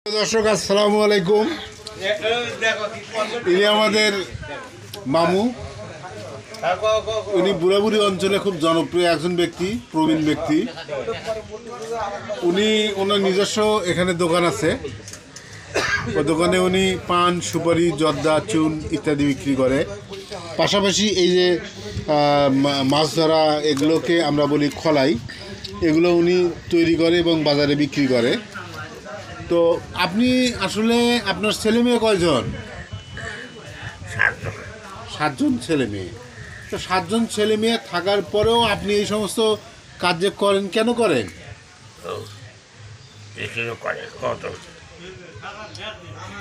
দর্শক আসসালামু আলাইকুম। ইনি আমাদের মামু। উনি বুড়াবুড়ি অঞ্চলে খুব জনপ্রিয় একজন ব্যক্তি, প্রবীণ ব্যক্তি। উনি ওনার নিজস্ব এখানে দোকান আছে। ওই দোকানে উনি পান, সুপারি, জর্দা, চুন ইত্যাদি বিক্রি করে। পাশাপাশি এই যে মাছ ধরা এগুলোকে আমরা বলি খলাই, এগুলো উনি তৈরি করে এবং বাজারে বিক্রি করে। তো আপনি আসলে আপনার ছেলে মেয়ে কয়জন? 7জন ছেলে মেয়ে। তো 7জন ছেলে মেয়ে থাকার পরেও আপনি এই সমস্ত কাজ যে করেন, কেন করেন?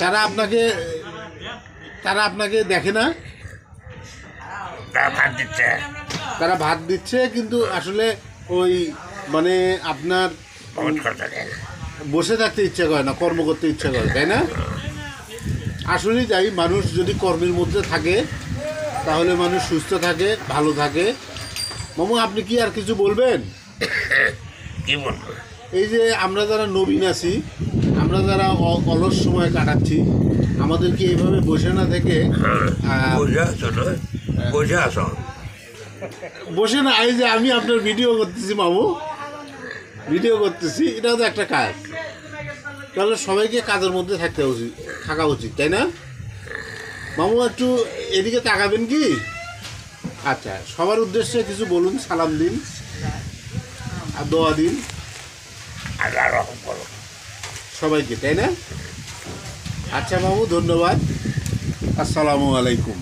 তারা আপনাকে দেখে না? তারা ভাত দিচ্ছে, কিন্তু আসলে ওই মানে আপনার বসে থাকতে ইচ্ছা করে না, কর্ম করতে ইচ্ছা করে, তাই না? আসলেই তাই। মানুষ যদি কর্মের মধ্যে থাকে তাহলে মানুষ সুস্থ থাকে, ভালো থাকে। মামু, আপনি কি আর কিছু বলবেন? কি বলবো? এই যে আমরা যারা নবীন আছি, আমরা যারা অলস সময় কাটাচ্ছি, আমাদেরকে এইভাবে বসে না থেকে বসে না, এই যে আমি আপনার ভিডিও করতেছি মামু, ভিডিও করতেছি, এটাও তো একটা কাজ। তাহলে সবাইকে কাজের মধ্যে থাকা উচিত, তাই না মামু? একটু এদিকে তাকাবেন কি? আচ্ছা, সবার উদ্দেশ্যে কিছু বলুন, সালাম দিন আর দোয়া দিন সবাইকে, তাই না? আচ্ছা মামু, ধন্যবাদ। আসসালামু আলাইকুম।